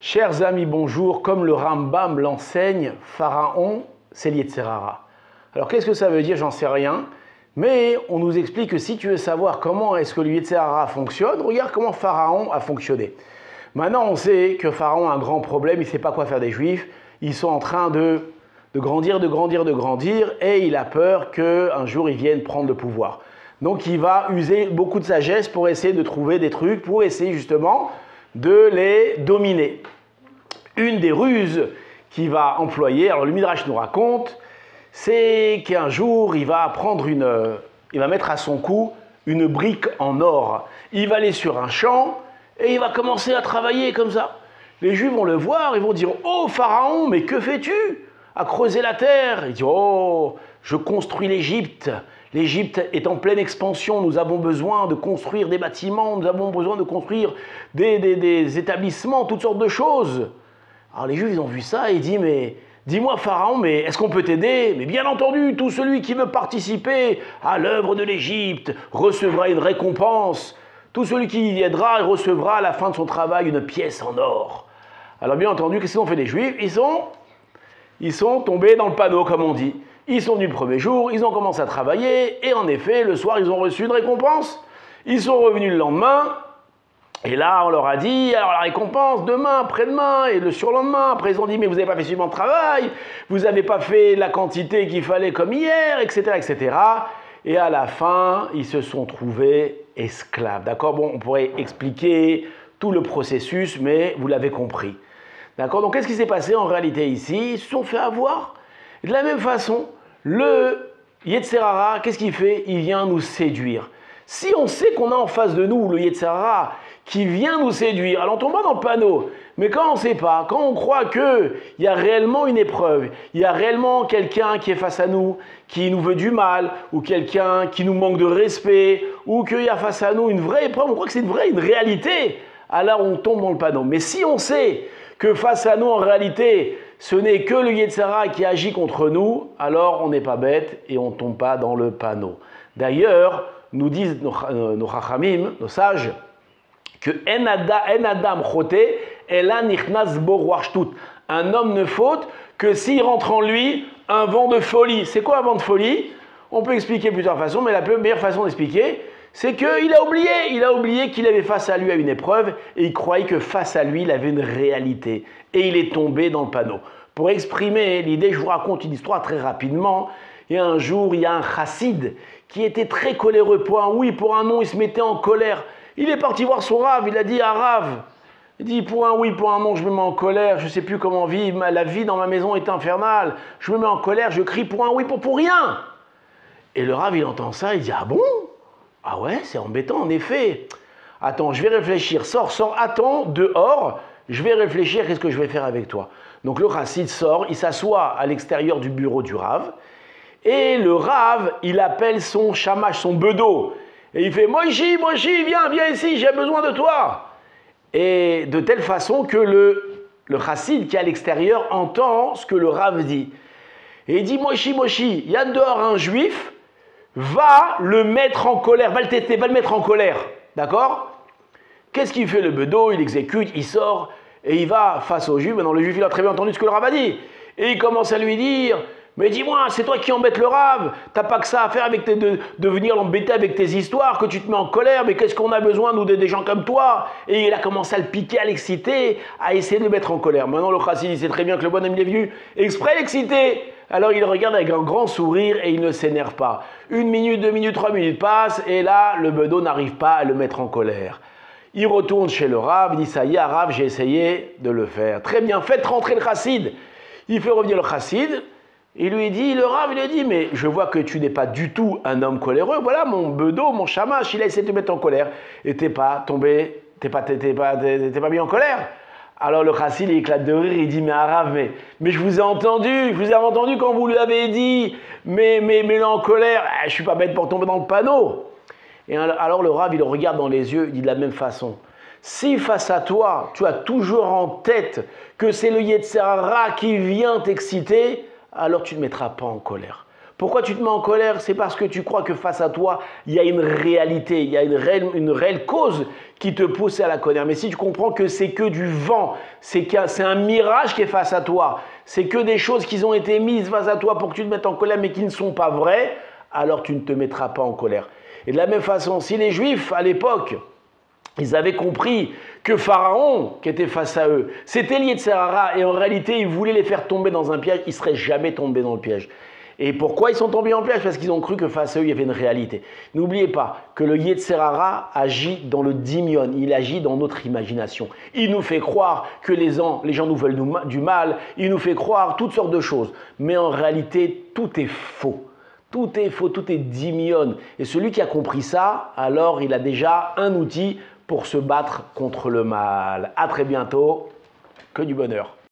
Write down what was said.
Chers amis, bonjour. Comme le Rambam l'enseigne, Pharaon, c'est l'Yetzer Hara. Alors qu'est-ce que ça veut dire? J'en sais rien. Mais on nous explique que si tu veux savoir comment est-ce que le Yetzer Hara fonctionne, regarde comment Pharaon a fonctionné. Maintenant, on sait que Pharaon a un grand problème, il ne sait pas quoi faire des Juifs. Ils sont en train de grandir, et il a peur qu'un jour ils viennent prendre le pouvoir. Donc il va user beaucoup de sagesse pour essayer de trouver des trucs, pour essayer justement de les dominer. Une des ruses qu'il va employer, alors le Midrash nous raconte, c'est qu'un jour il va mettre à son cou une brique en or. Il va aller sur un champ et il va commencer à travailler comme ça. Les Juifs vont le voir, ils vont dire « Oh Pharaon, mais que fais-tu? À creuser la terre ?» Il dit « Oh, je construis l'Égypte. L'Égypte est en pleine expansion, nous avons besoin de construire des bâtiments, nous avons besoin de construire des établissements, toutes sortes de choses. » Alors les Juifs ils ont vu ça et ils disent « Mais dis-moi Pharaon, mais est-ce qu'on peut t'aider ?» Mais bien entendu, tout celui qui veut participer à l'œuvre de l'Égypte recevra une récompense. Tout celui qui y aidera, il recevra à la fin de son travail une pièce en or. Alors bien entendu, qu'est-ce qu'ils ont fait les Juifs? Ils sont tombés dans le panneau, comme on dit. Ils sont venus le premier jour, ils ont commencé à travailler, et en effet, le soir, ils ont reçu une récompense. Ils sont revenus le lendemain, et là, on leur a dit, alors la récompense, demain, après-demain, et le surlendemain. Après, ils ont dit, mais vous n'avez pas fait suffisamment de travail, vous n'avez pas fait la quantité qu'il fallait comme hier, etc., etc. Et à la fin, ils se sont trouvés esclaves. D'accord? Bon, on pourrait expliquer tout le processus, mais vous l'avez compris. D'accord? Donc, qu'est-ce qui s'est passé en réalité ici? Ils se sont fait avoir. De la même façon, le Yetzer Hara, qu'est-ce qu'il fait? Il vient nous séduire. Si on sait qu'on a en face de nous le Yetzer Hara qui vient nous séduire, alors on tombe pas dans le panneau. Mais quand on ne sait pas, quand on croit qu'il y a réellement une épreuve, il y a réellement quelqu'un qui est face à nous, qui nous veut du mal, ou quelqu'un qui nous manque de respect, ou qu'il y a face à nous une vraie épreuve, on croit que c'est une réalité, alors on tombe dans le panneau. Mais si on sait que face à nous, en réalité, ce n'est que le Yetzer Hara qui agit contre nous, alors on n'est pas bête et on ne tombe pas dans le panneau. D'ailleurs, nous disent nos chachamim, nos sages, que en adam choté, ela nichnas bo ruach shtut. Un homme ne faute que s'il rentre en lui un vent de folie. C'est quoi un vent de folie? On peut expliquer de plusieurs façons, mais la meilleure façon d'expliquer, c'est qu'il a oublié qu'il avait face à lui à une épreuve et il croyait que face à lui, il avait une réalité. Et il est tombé dans le panneau. Pour exprimer l'idée, je vous raconte une histoire très rapidement. Et un jour, il y a un chassid qui était très coléreux. Pour un oui, pour un non, il se mettait en colère. Il est parti voir son Rav, il a dit à Rav, il dit pour un oui, pour un non, je me mets en colère, je ne sais plus comment vivre, la vie dans ma maison est infernale, je me mets en colère, je crie pour un oui, pour rien. Et le Rav, il entend ça, il dit ah bon? Ah ouais, c'est embêtant en effet. Attends, je vais réfléchir, sors, attends, dehors, je vais réfléchir, qu'est-ce que je vais faire avec toi? Donc le chassid sort, il s'assoit à l'extérieur du bureau du Rav, et le Rav, il appelle son shamash, son bedeau, et il fait « Moïchi, viens ici, j'ai besoin de toi !» Et de telle façon que le chassid qui est à l'extérieur entend ce que le Rav dit. Et il dit « Moïchi, il y a dehors un juif, va le mettre en colère, va le tester, va le mettre en colère. » D'accord? Qu'est-ce qu'il fait le bedeau? Il exécute, il sort, et il va face au juif. Maintenant le juif il a très bien entendu ce que le Rav a dit. Et il commence à lui dire « Mais dis-moi, c'est toi qui embêtes le Rav, t'as pas que ça à faire avec de venir l'embêter avec tes histoires, que tu te mets en colère, mais qu'est-ce qu'on a besoin, nous, des gens comme toi ?» Et il a commencé à le piquer, à l'exciter, à essayer de le mettre en colère. Maintenant, le chassid, il sait très bien que le bonhomme, il est venu exprès l'exciter. Alors, il regarde avec un grand sourire et il ne s'énerve pas. 1 minute, 2 minutes, 3 minutes passent, et là, le bedeau n'arrive pas à le mettre en colère. Il retourne chez le Rav, il dit « Ça y est, Rav, j'ai essayé de le faire. » Très bien, faites rentrer le chassid. Il fait revenir le chassid. Il lui dit, le Rav, il lui dit, mais je vois que tu n'es pas du tout un homme coléreux. Voilà, mon bedeau, mon shamash, il a essayé de te mettre en colère. Et t'es pas mis en colère. Alors le chassid, il éclate de rire, il dit, mais Rav, mais je vous ai entendu quand vous lui avez dit, mais en colère, je suis pas bête pour tomber dans le panneau. Et alors le Rav, il le regarde dans les yeux, il dit de la même façon. Si face à toi, tu as toujours en tête que c'est le Yetzer Hara qui vient t'exciter, alors tu ne te mettras pas en colère. Pourquoi tu te mets en colère? C'est parce que tu crois que face à toi, il y a une réalité, il y a une réelle cause qui te pousse à la colère. Mais si tu comprends que c'est que du vent, c'est un mirage qui est face à toi, c'est que des choses qui ont été mises face à toi pour que tu te mettes en colère mais qui ne sont pas vraies, alors tu ne te mettras pas en colère. Et de la même façon, si les Juifs, à l'époque, ils avaient compris que Pharaon, qui était face à eux, c'était Yetzer-Hara, et en réalité, ils voulaient les faire tomber dans un piège, ils ne seraient jamais tombés dans le piège. Et pourquoi ils sont tombés en piège? Parce qu'ils ont cru que face à eux, il y avait une réalité. N'oubliez pas que le Yetzer-Hara agit dans le dimion, il agit dans notre imagination. Il nous fait croire que les gens nous veulent du mal, il nous fait croire toutes sortes de choses. Mais en réalité, tout est faux. Tout est faux, tout est dimion. Et celui qui a compris ça, alors il a déjà un outil pour se battre contre le mal. À très bientôt, que du bonheur.